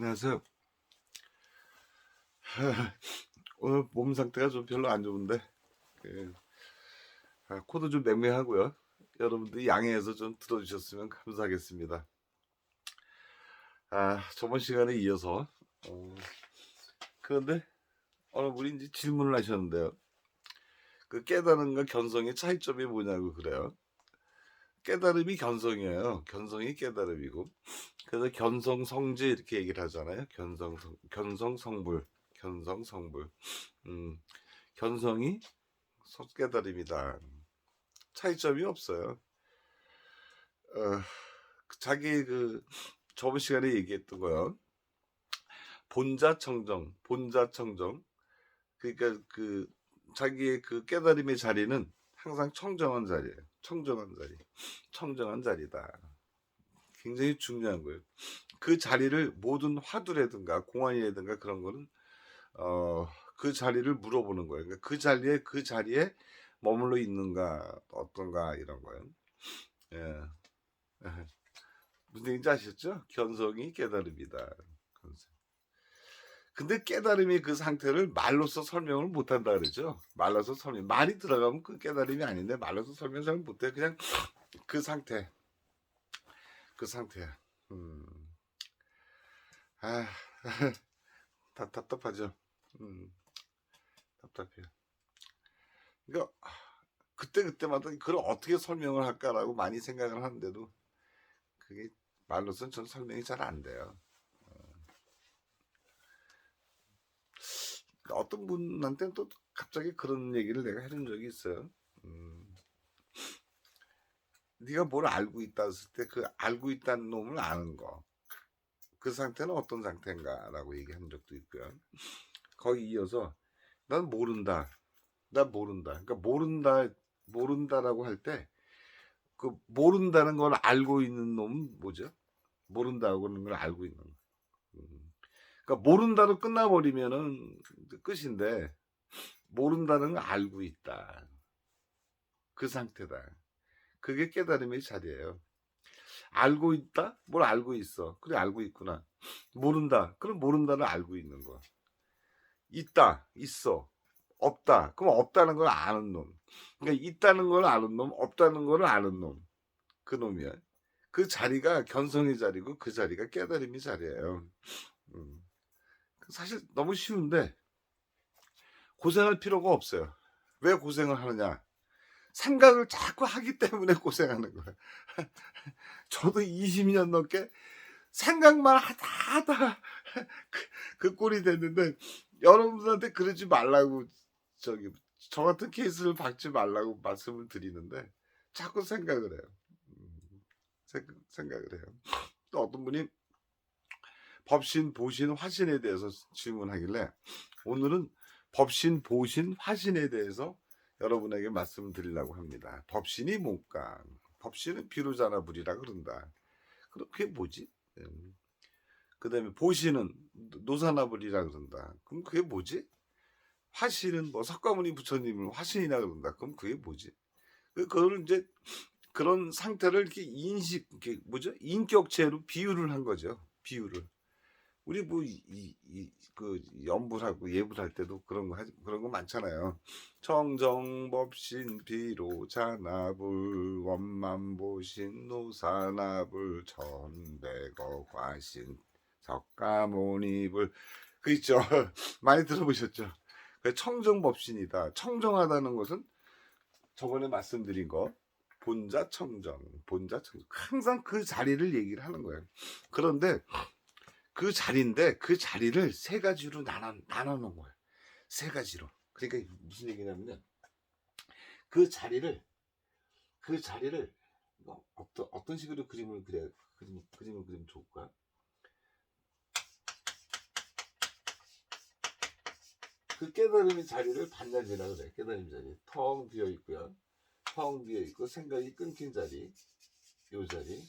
안녕하세요. 오늘 몸 상태가 좀 별로 안 좋은데 그, 코도 좀 맹맹하고요. 여러분들이 양해해서 좀 들어주셨으면 감사하겠습니다. 저번 시간에 이어서 그런데 오늘 우리 이제 질문을 하셨는데요. 그 깨달음과 견성의 차이점이 뭐냐고 그래요. 깨달음이 견성이에요. 견성이 깨달음이고, 그래서 견성성지 이렇게 얘기를 하잖아요. 견성성불, 견성성불. 음, 견성이 깨달음이다. 차이점이 없어요. 어, 자기 저번 시간에 얘기했던 거요. 본자청정. 그러니까 자기의 그 깨달음의 자리는 항상 청정한 자리예요. 청정한 자리다. 굉장히 중요한 거예요. 그 자리를 모든 화두라든가 공안이라든가 그런 거는 그 자리를 물어보는 거예요. 그러니까 그 자리에 머물러 있는가 어떤가 이런 거예요. 예. 무슨 얘기인지 아셨죠? 견성이 깨달음이다. 근데 깨달음이 그 상태를 말로서 설명을 못한다 그러죠. 말로서 말이 들어가면 그 깨달음이 아닌데 말로서 설명 잘 못해. 그냥 그 상태, 그 상태야. 음, 아, 답답하죠. 음, 답답해요. 그러니까 그때마다 그걸 어떻게 설명을 할까라고 많이 생각을 하는데도 그게 말로서는 전 설명이 잘 안 돼요. 어떤 분한테는 또 갑자기 그런 얘기를 내가 해준 적이 있어요. 네가 뭘 알고 있다 했을 때 그 알고 있다는 놈을 아는 거. 그 상태는 어떤 상태인가라고 얘기한 적도 있고요. 거기 이어서 난 모른다. 난 모른다. 그러니까 모른다라고 할 때 그 모른다는 걸 알고 있는 놈은 뭐죠? 모른다고 하는 걸 알고 있는 거. 그러니까 모른다로 끝나버리면은 끝인데 모른다는 걸 알고 있다. 그 상태다. 그게 깨달음의 자리예요. 알고 있다? 뭘 알고 있어. 그래, 알고 있구나. 모른다. 그럼 모른다를 알고 있는 거야. 있다. 있어. 없다. 그럼 없다는 걸 아는 놈. 그러니까 있다는 걸 아는 놈, 없다는 걸 아는 놈. 그 놈이야. 그 자리가 견성의 자리고 그 자리가 깨달음의 자리예요. 음. 사실 너무 쉬운데 고생할 필요가 없어요. 왜 고생을 하느냐? 생각을 자꾸 하기 때문에 고생하는 거예요. 저도 20년 넘게 생각만 하다 그 꼴이 됐는데 여러분들한테 그러지 말라고 저기 저 같은 케이스를 받지 말라고 말씀을 드리는데 자꾸 생각을 해요. 음, 생각을 해요. 또 어떤 분이 법신, 보신, 화신에 대해서 질문하길래 오늘은 법신, 보신, 화신에 대해서 여러분에게 말씀을 드리려고 합니다. 법신이 뭘까? 법신은 비로자나불이라 그런다. 그럼 그게 뭐지? 그 다음에 보신은 노사나불이라 그런다. 그럼 그게 뭐지? 화신은 뭐 석가모니 부처님을 화신이라 그런다. 그럼 그게 뭐지? 그거를 이제 그런 상태를 이렇게 이렇게 뭐죠? 인격체로 비유를 한 거죠. 비유를. 우리 뭐 그 연불하고 예불할 때도 그런 거 많잖아요. 청정법신 비로자나불 원만보신 노사나불 천백억 화신 석가모니불 그 있죠. 많이 들어보셨죠? 청정법신이다. 청정하다는 것은 저번에 말씀드린 거 본자청정 항상 그 자리를 얘기를 하는 거예요. 그런데 그 자리인데 그 자리를 세 가지로 나눠 놓은 거예요. 세 가지로. 그러니까 무슨 얘기냐면 그 자리를 뭐 어떤 식으로 그림을 그려 그림을 그리면 좋을까? 그 깨달음의 자리를 반자리라 그래. 깨달음 자리. 텅 비어 있고요. 텅 비어 있고 생각이 끊긴 자리. 요 자리.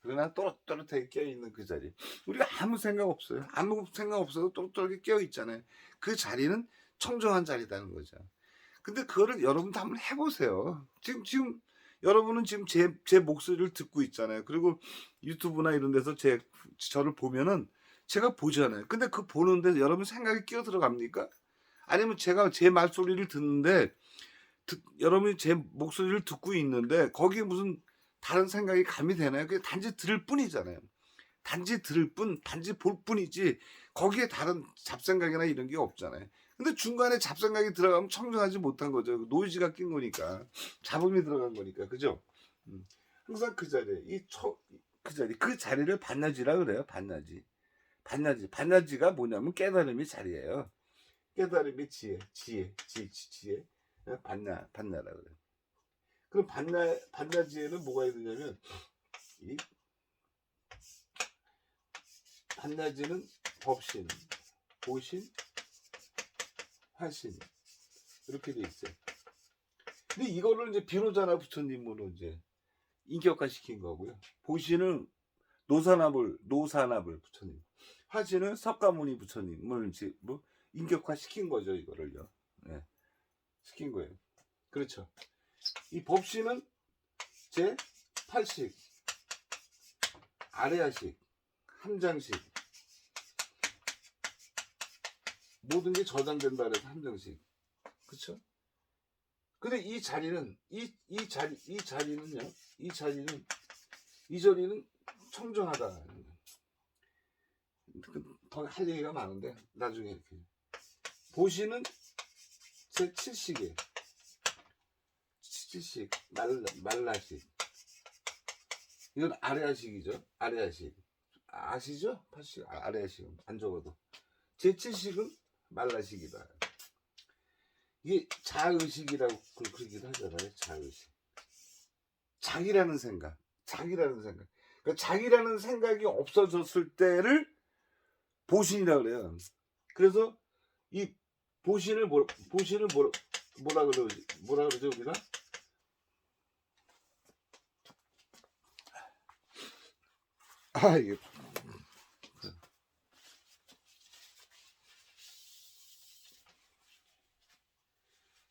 그러나 또렷하게 깨어있는 그 자리. 우리가 아무 생각 없어요. 아무 생각 없어도 또렷하게 깨어있잖아요. 그 자리는 청정한 자리다는 거죠. 근데 그거를 여러분도 한번 해보세요. 지금 여러분은 지금 제 목소리를 듣고 있잖아요. 그리고 유튜브나 이런 데서 저를 보면은 제가 보잖아요. 근데 그 보는데 여러분 생각이 끼어 들어갑니까? 아니면 제가 제 말소리를 듣는데 여러분이 제 목소리를 듣고 있는데 거기에 무슨 다른 생각이 가미되나요? 그게 단지 들을 뿐이잖아요. 단지 들을 뿐, 단지 볼 뿐이지 거기에 다른 잡생각이나 이런 게 없잖아요. 근데 중간에 잡생각이 들어가면 청정하지 못한 거죠. 노이즈가 낀 거니까. 잡음이 들어간 거니까. 그죠? 항상 그 자리에 그 자리를 반야지라 그래요. 반야지. 반야지가 뭐냐면 깨달음의 자리예요. 깨달음의 지혜. 반야라 그래요. 그럼 반야지에는 뭐가 있느냐면 이 반야지는 법신, 보신, 화신 이렇게 돼 있어요. 근데 이거를 이제 비로자나 부처님으로 이제 인격화 시킨 거고요. 보신은 노사나불 부처님, 화신은 석가모니 부처님을 이제 뭐 인격화 시킨 거죠. 이거를요. 네. 시킨 거예요. 그렇죠. 이 법신은 제 8식, 아레아식, 함장식, 모든 게 저장된다 그래서 함장식. 그렇죠? 근데 이 자리는 이 자리는 청정하다. 더 할 얘기가 많은데 나중에 이렇게 보시는 제 7식이에요. 7식 말라식. 이건 아레아식이죠. 아레아식 아시죠? 8식 아레아식 안 적어도 제 7식은 말라식이다. 이게 자의식이라고 그러기도 하잖아요. 자의식. 자기라는 생각. 그러니까 자기라는 생각이 없어졌을 때를 보신이라 그래요. 그래서 이 보신을 뭐라 그러죠 우리가? 이게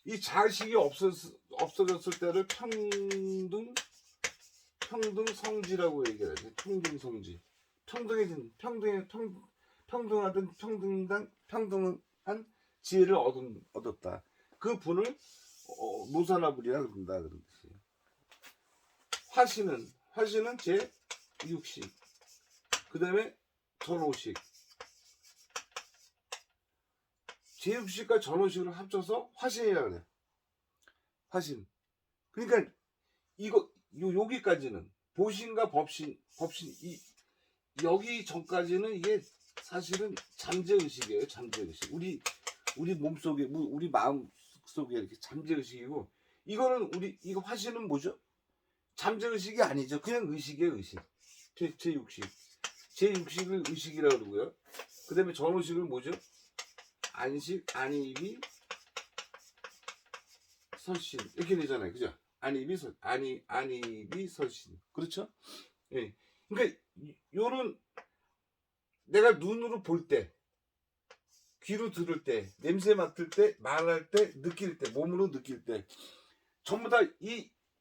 이 자식이 없어졌을 때를 평등성지라고 얘기하죠. 평등성지. 평등한 지혜를 얻었다. 그 분을 노사나불이라 그런다 그런 뜻이에요. 화신은 제 6식. 그 다음에 전오식. 제 6식과 전오식을 합쳐서 화신이라 그래요. 화신. 그러니까 여기까지는 보신과 법신 여기 전까지는 이게 사실은 잠재의식이에요. 잠재의식. 우리 몸속에 우리 마음 속에 이렇게 잠재의식이고, 이거는 이거 화신은 뭐죠? 잠재의식이 아니죠. 그냥 의식이에요. 의식. 제6식. 제6식을 의식이라고 그러고요. 그 다음에 전오식은 뭐죠? 안식, 안입이, 설신 이렇게 되잖아요. 그죠? 안입이 설신. 그렇죠? 예. 그러니까 요런 내가 눈으로 볼 때, 귀로 들을 때, 냄새 맡을 때, 말할 때, 느낄 때, 몸으로 느낄 때 전부 다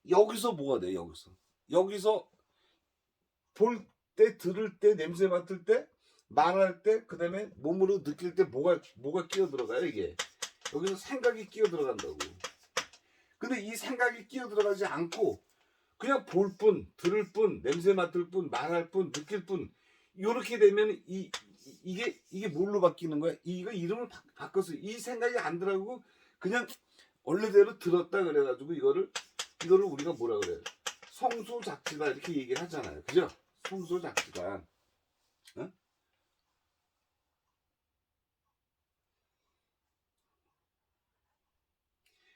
여기서 뭐가 돼? 여기서 볼 때, 들을 때, 냄새 맡을 때, 말할 때, 그 다음에 몸으로 느낄 때 뭐가 끼어 들어가요? 이게 여기서 생각이 끼어 들어간다고. 근데 이 생각이 끼어 들어가지 않고 그냥 볼 뿐, 들을 뿐, 냄새 맡을 뿐, 말할 뿐, 느낄 뿐, 이렇게 되면 이게 뭘로 바뀌는 거야? 이거 이름을 바꿨어요. 이 생각이 안 들어가고 그냥 원래대로 들었다 그래가지고 이거를 우리가 뭐라 그래요? 성소작지다 이렇게 얘기를 하잖아요. 그죠? 성소작지다. 어?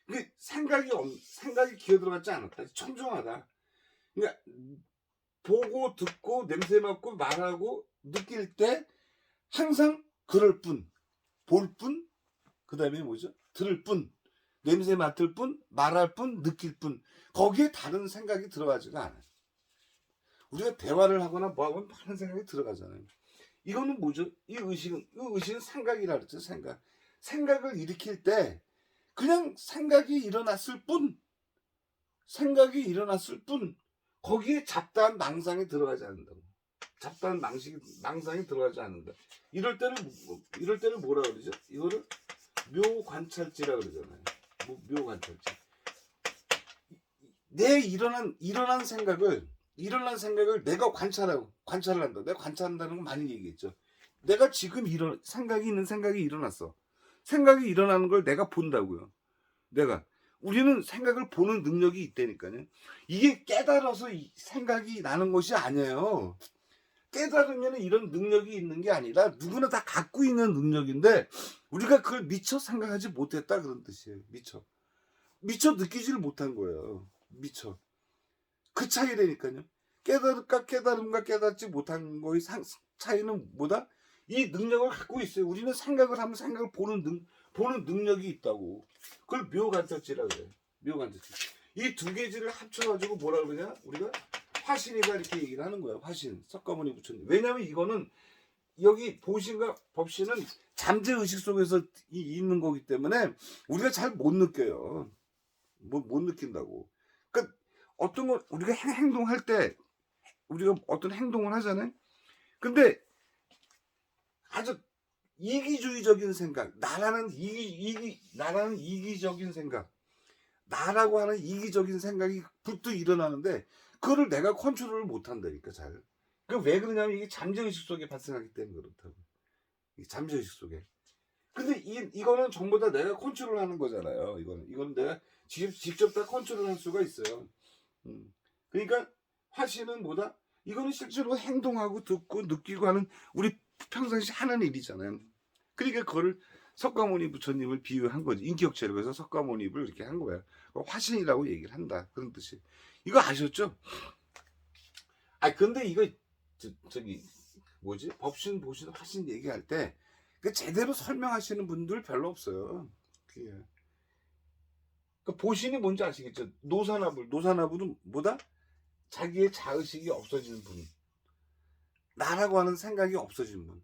그 생각이 기어 들어갔지 않았다. 청정하다. 그러니까 보고 듣고 냄새 맡고 말하고 느낄 때 항상 그럴 뿐, 볼 뿐, 그 다음에 뭐죠? 들을 뿐, 냄새 맡을 뿐, 말할 뿐, 느낄 뿐. 거기에 다른 생각이 들어가지가 않아요. 우리가 대화를 하거나 뭐 하면 많은 생각이 들어가잖아요. 이거는 뭐죠? 이 의식은 생각이라 그랬죠. 생각을 일으킬 때 그냥 생각이 일어났을 뿐, 거기에 잡다한 망상이 들어가지 않는다고. 잡다한 망상이 들어가지 않는다. 이럴 때는 뭐라 그러죠? 이거를 묘관찰지라 그러잖아요. 묘관찰지. 내 일어난 생각을 내가 관찰을 한다. 내가 관찰한다는 건 많이 얘기했죠. 내가 지금 생각이 일어났어. 생각이 일어나는 걸 내가 본다고요. 우리는 생각을 보는 능력이 있다니까요. 이게 깨달아서 생각이 나는 것이 아니에요. 깨달으면 이런 능력이 있는 게 아니라 누구나 다 갖고 있는 능력인데 우리가 그걸 미처 생각하지 못했다 그런 뜻이에요. 미처 느끼지를 못한 거예요. 미처. 그 차이라니까요. 깨달음과 깨닫지 못한 거의 차이는 뭐다? 이 능력을 갖고 있어요. 우리는 생각을 하면 생각을 보는 능력이 있다고. 그걸 묘관찰지라고 그래요. 묘관찰지. 이 두 개지를 합쳐가지고 뭐라 그러냐? 우리가 화신이다 이렇게 얘기를 하는 거예요. 화신. 석가모니 부처님. 왜냐하면 이거는 여기 보신과 법신은 잠재의식 속에서 있는 거기 때문에 우리가 잘 못 느껴요. 못 느낀다고. 그러니까 어떤 거 우리가 행동할 때 우리가 어떤 행동을 하잖아요. 근데 아주 이기주의적인 생각, 나라는 이기적인 생각, 나라고 하는 이기적인 생각이 불뚝 일어나는데 그거를 내가 컨트롤을 못한다니까 잘. 왜 그러냐면 이게 잠재의식 속에 발생하기 때문에 그렇다고. 이 잠재의식 속에. 근데 이거는 전부 다 내가 컨트롤하는 거잖아요. 이거는 내가 직접 다 컨트롤할 수가 있어요. 그러니까 화신은 뭐다? 이거는 실제로 행동하고 듣고 느끼고 하는 우리 평상시 하는 일이잖아요. 그러니까 그거를 석가모니 부처님을 비유한 거지. 인격체로 해서 석가모니를 이렇게 한 거야. 화신이라고 얘기를 한다. 그런 뜻이. 이거 아셨죠? 근데 이거 저기 뭐지? 법신, 보신, 화신 얘기할 때 제대로 설명하시는 분들 별로 없어요. 보신이 뭔지 아시겠죠? 노사나불은 뭐다? 자기의 자의식이 없어지는 분. 나라고 하는 생각이 없어지는 분.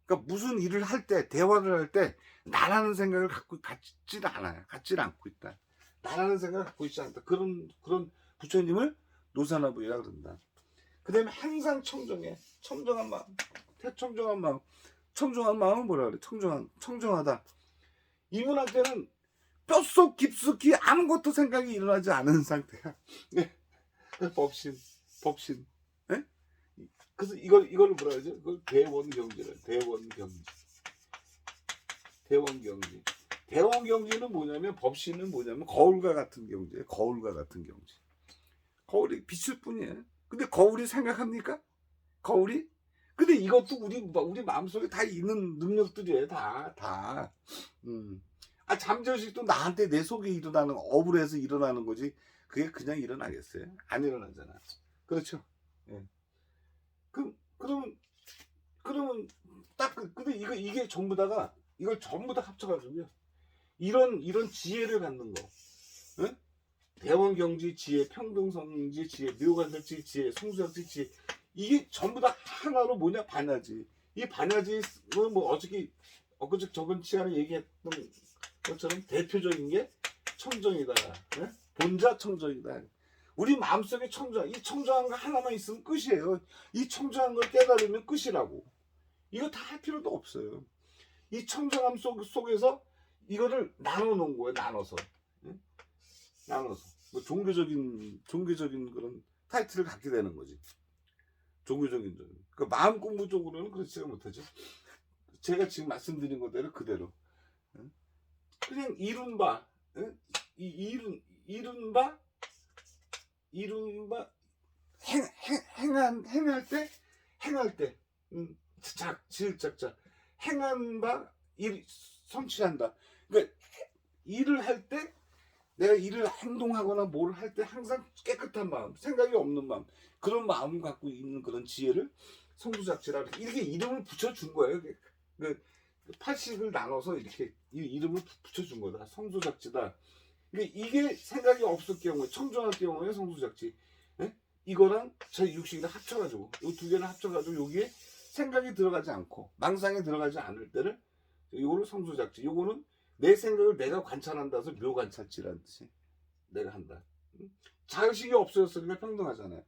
그러니까 무슨 일을 할 때, 대화를 할 때 나라는 생각을 갖지는 않아요. 갖지는 않고 있다. 나라는 생각을 갖고 있지 않다. 그런 부처님을 노사나불이라 그런다. 그 다음에 항상 청정한 마음, 청정한 마음. 청정한 마음은 뭐라 그래? 청정하다. 이분한테는 뼛속 깊숙이 아무것도 생각이 일어나지 않은 상태야. 법신. 네? 그래서 이걸 뭐라 그러죠? 그걸 대원경지래. 대원경지는 뭐냐면 법신은 뭐냐면 거울과 같은 경지예요. 거울이 비칠 뿐이에요. 근데 거울이 생각합니까? 거울이? 근데 이것도 우리 마음속에 다 있는 능력들이에요. 다. 잠재의식도 나한테 내 속에 일어나는 억울해서 일어나는 거지. 그게 그냥 일어나겠어요? 안 일어나잖아. 그렇죠? 예. 그러면 딱 근데 이게 전부 다가 이걸 전부 다 합쳐가지고요. 이런 지혜를 갖는 거. 예? 대원경지 지혜, 평등성지 지혜, 묘관찰지 지혜, 성수학지 지혜. 이게 전부 다 하나로 뭐냐? 반야지. 이 반야지는 뭐 어저께 저번 시간에 얘기했던 것처럼 대표적인 게 청정이다. 네? 본자 청정이다. 우리 마음속에 이 청정한 거 하나만 있으면 끝이에요. 이 청정한 걸 깨달으면 끝이라고. 이거 다 할 필요도 없어요. 이 청정함 속에서 이거를 나눠 놓은 거예요. 나눠서. 네? 뭐 종교적인 그런 타이틀을 갖게 되는 거지. 종교적인 그러니까 마음 공부 쪽으로는 그렇지가 못하죠. 제가 지금 말씀드린 것대로 그대로 그냥 이른바 행할 때 지읒작자 행한 바 성취한다. 그러니까 일을 할 때 내가 일을 행동하거나 뭘 할 때 항상 깨끗한 마음, 생각이 없는 마음, 그런 마음을 갖고 있는 그런 지혜를 성수작지라 이렇게 이름을 붙여준 거예요. 그 팔식을 나눠서 이렇게 이름을 붙여준 거다. 성수작지다. 이게 생각이 없을 경우에, 청정할 경우에 성수작지. 네? 이거랑 제 육식이랑 합쳐가지고, 이 두 개를 합쳐가지고 여기에 생각이 들어가지 않고 망상에 들어가지 않을 때를 이거를 성수작지. 요거는 내 생각을 내가 관찰한다 해서 묘관찰지라는 뜻이 내가 한다. 자의식이 없어졌으니까 평등하잖아요.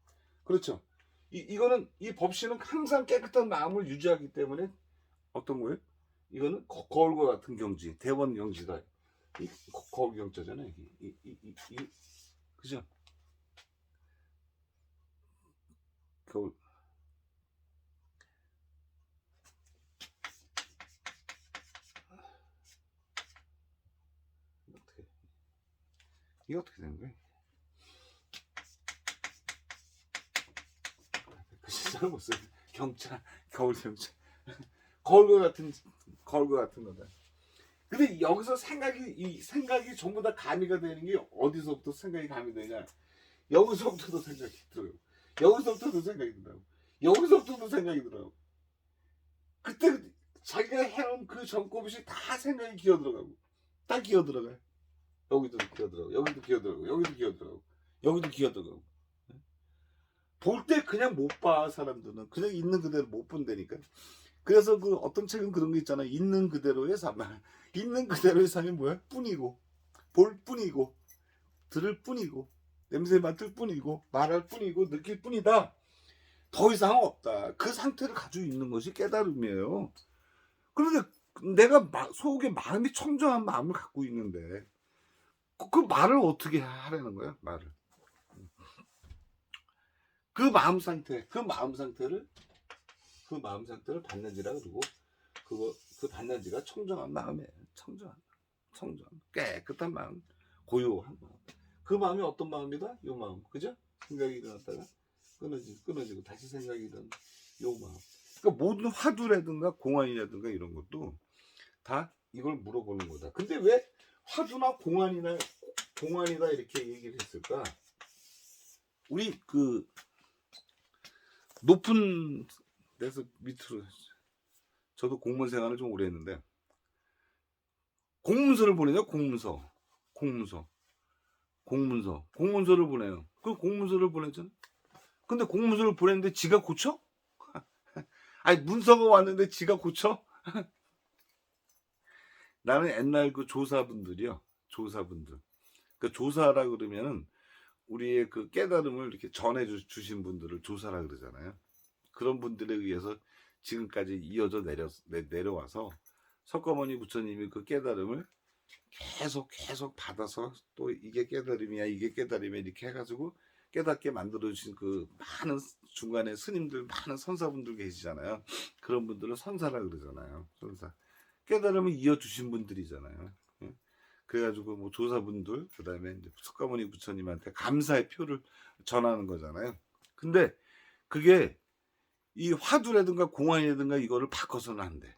그렇죠? 이거는 이 법신은 항상 깨끗한 마음을 유지하기 때문에 어떤 거예요? 이거는 거울과 같은 경지, 대원 경지다. 이 거울 경자잖아요. 그죠? 거울. 어떻게 이게 어떻게 되는 거예요? 글씨 잘못 써요. 경자, 거울 경자. 거울과 같은 거다. 근데 여기서 이 생각이 전부 다 가미가 되는 게 어디서부터 생각이 가미되냐? 여기서부터도 생각이 들어요. 여기서부터도 생각이 들어요. 여기서부터도 생각이 들어요. 그때 자기가 해놓은 그 전꼽이 다 생각이 기어 들어가고, 다 기어 들어가요. 여기도 기어 들어가고, 여기도 기어 들어가고, 여기도 기어 들어가고, 여기도 기어 들어가고. 볼 때 그냥 못 봐, 사람들은. 그냥 있는 그대로 못 본다니까. 그래서 그 어떤 책은 그런 게 있잖아. 있는 그대로의 삶. 있는 그대로의 삶이 뭐야? 뿐이고, 볼 뿐이고, 들을 뿐이고, 냄새 맡을 뿐이고, 말할 뿐이고, 느낄 뿐이다. 더 이상 없다. 그 상태를 가지고 있는 것이 깨달음이에요. 그런데 내가 속에 마음이 청정한 마음을 갖고 있는데 그 말을 어떻게 하라는 거야? 말을. 그 마음 상태를 받는지라 그러고 그 받는지가 청정한 마음이에요. 청정한 깨끗한 마음, 고요한 마음. 그 마음이 어떤 마음이다? 요 마음, 그죠? 생각이 일어났다가 끊어지고 다시 생각이 일어나. 요 마음. 그러니까 모든 화두라든가 공안이라든가 이런 것도 다 이걸 물어보는 거다. 근데 왜 화두나 공안이다 이렇게 얘기를 했을까? 우리 그 높은 데서 밑으로, 저도 공무원 생활을 좀 오래 했는데 공문서를 보내요. 공문서를 보내요. 그 공문서를 보내잖아. 근데 공문서를 보냈는데 지가 고쳐? 아니 문서가 왔는데 지가 고쳐? 나는 옛날 그 조사분들. 그 조사라 그러면은 우리의 그 깨달음을 이렇게 전해 주신 분들을 조사라 그러잖아요. 그런 분들에 의해서 지금까지 이어져 내려와서 석가모니 부처님이 그 깨달음을 계속 받아서 또 이게 깨달음이야 이렇게 해가지고 깨닫게 만들어주신 그 많은 중간에 스님들, 많은 선사분들 계시잖아요. 그런 분들을 선사라 그러잖아요. 선사. 깨달음을 이어주신 분들이잖아요. 예? 그래가지고 뭐 조사분들, 그 다음에 이제 석가모니 부처님한테 감사의 표를 전하는 거잖아요. 근데 그게 이 화두라든가 공안이라든가 이거를 바꿔서는 안 돼.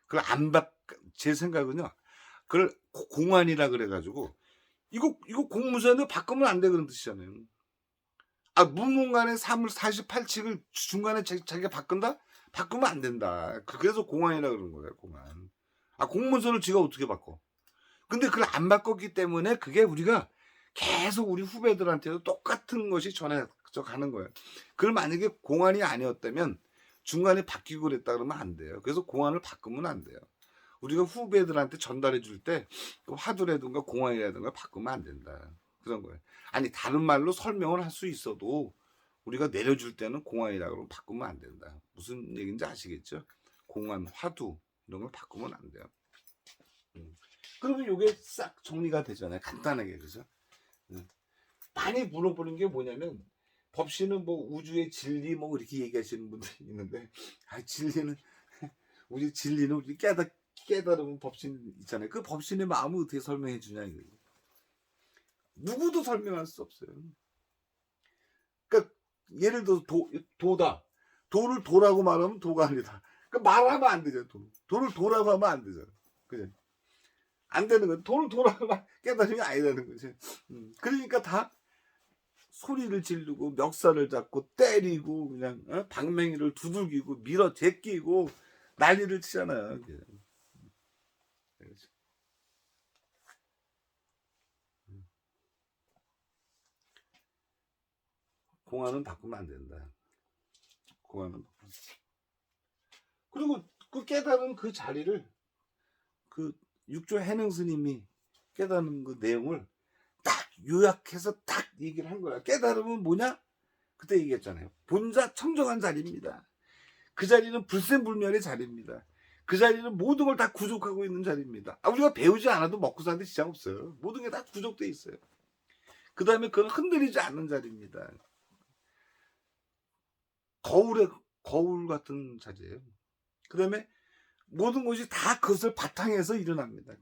그걸 제 생각은요, 그걸 공안이라 그래가지고 이거 공무서에 바꾸면 안 돼 그런 뜻이잖아요. 아, 문문간의 48칙을 중간에 자기가 바꾼다? 바꾸면 안 된다. 그래서 공안이라 그러는 거예요. 공안. 아, 공문서를 지가 어떻게 바꿔? 근데 그걸 안 바꿨기 때문에 그게 우리가 계속 우리 후배들한테도 똑같은 것이 전해져 가는 거예요. 그걸 만약에 공안이 아니었다면 중간에 바뀌고 그랬다 그러면 안 돼요. 그래서 공안을 바꾸면 안 돼요. 우리가 후배들한테 전달해 줄 때 화두라든가 공안이라든가 바꾸면 안 된다. 그런 거예요. 아니 다른 말로 설명을 할 수 있어도 우리가 내려줄 때는 공안이라고 그러면 바꾸면 안 된다. 무슨 얘기인지 아시겠죠? 공안, 화두 이런 걸 바꾸면 안 돼요. 그러면 이게 싹 정리가 되잖아요. 간단하게. 그죠? 많이 물어보는 게 뭐냐면 법신은 뭐 우주의 진리 뭐 이렇게 얘기하시는 분들이 있는데, 아, 우리 진리는 우리 깨달으면 법신 있잖아요. 그 법신의 마음을 어떻게 설명해 주냐 이거예요. 누구도 설명할 수 없어요. 그러니까 예를 들어 도를 도라고 말하면 도가 아니다. 그러니까 말하면 안 되죠. 도를 도라고 하면 안 되잖아. 그죠? 안 되는 거죠. 도를 도라고 하면 깨달음이 아니라는 거죠. 그러니까 다 소리를 지르고 멱살을 잡고 때리고 그냥 방맹이를 두들기고 밀어 제끼고 난리를 치잖아요. 공안은 바꾸면 안 된다. 공안은 바꾸면. 그리고 그 깨달은 그 자리를 그 육조 해능 스님이 깨달은 그 내용을 딱 요약해서 딱 얘기를 한 거야. 깨달음은 뭐냐? 그때 얘기했잖아요. 본자 청정한 자리입니다. 그 자리는 불생불멸의 자리입니다. 그 자리는 모든 걸 다 구족하고 있는 자리입니다. 우리가 배우지 않아도 먹고 사는데 지장 없어요. 모든 게 다 구족돼 있어요. 그 다음에 그건 흔들리지 않는 자리입니다. 거울 같은 자리예요. 그 다음에 모든 것이 다 그것을 바탕에서 일어납니다.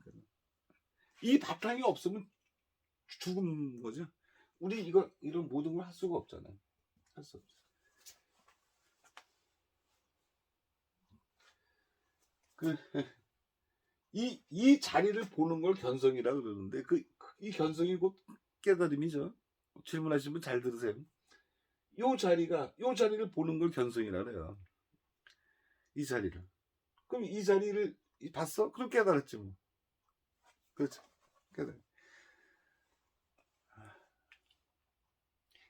이 바탕이 없으면 죽은 거죠. 우리 이런 모든 걸 할 수가 없잖아요. 할 수 없죠. 이 자리를 보는 걸 견성이라 그러는데 이 견성이 곧 깨달음이죠. 질문하신 분 잘 들으세요. 요 자리를 보는 걸 견성이라 그래요. 이 자리를. 그럼 이 자리를 봤어? 그럼 깨달았지 뭐. 그렇죠. 깨달았.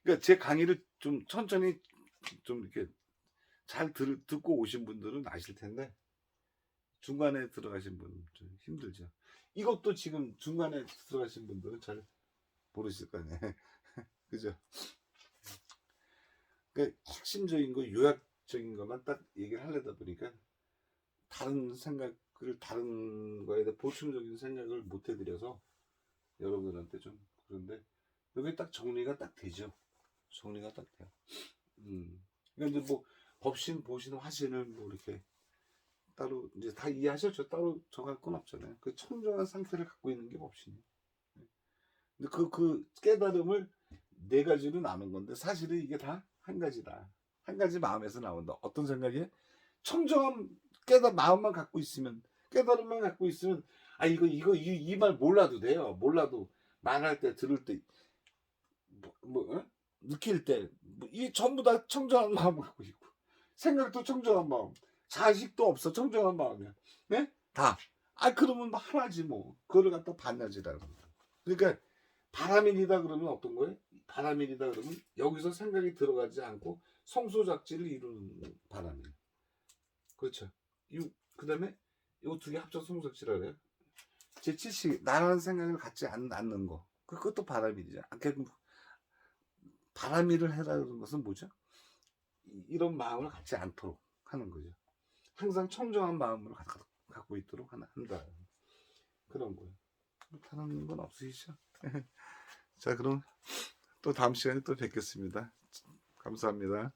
그러니까 제 강의를 좀 천천히 좀 이렇게 잘 듣고 오신 분들은 아실 텐데 중간에 들어가신 분 좀 힘들죠. 이것도 지금 중간에 들어가신 분들은 잘 모르실 거 아니에요. 그죠? 그러니까 핵심적인 거, 요약적인 것만 딱 얘기를 하려다 보니까 다른 거에 대해 보충적인 생각을 못 해드려서 여러분들한테 좀 그런데 여기 딱 정리가 딱 되죠. 정리가 딱 돼요. 그러니까 이제 뭐 법신, 보신, 화신을 뭐 이렇게 따로 이제 다 이해하셨죠. 따로 정할 건 없잖아요. 그 청정한 상태를 갖고 있는 게 법신이에요. 근데 그 깨달음을 네 가지로 나눈 건데 사실은 이게 다 한 가지다. 한 가지 마음에서 나온다. 어떤 생각이? 청정한 마음만 갖고 있으면, 깨달음만 갖고 있으면, 이 말 몰라도 돼요. 몰라도 말할 때, 들을 때, 느낄 때, 이 전부 다 청정한 마음을 갖고 있고, 생각도 청정한 마음, 자식도 없어, 청정한 마음이야. 네? 다. 그러면 뭐 하나지 뭐. 그거를 갖다 반야지라고. 그러니까, 바라밀이다 그러면 어떤 거예요? 바라밀이다 그러면 여기서 생각이 들어가지 않고 성소작지를 이루는 바라밀. 그렇죠. 그 다음에 이 두 개 합쳐 성소작지라 그래요. 제7식 나라는 생각을 갖지 않는 거. 그것도 바라밀이죠. 바라밀을 해라는 것은 뭐죠? 이런 마음을 갖지 않도록 하는 거죠. 항상 청정한 마음을 갖고 있도록 한다. 그런 거예요. 다른 건 없으시죠? 자, 그럼 또 다음 시간에 또 뵙겠습니다. 감사합니다.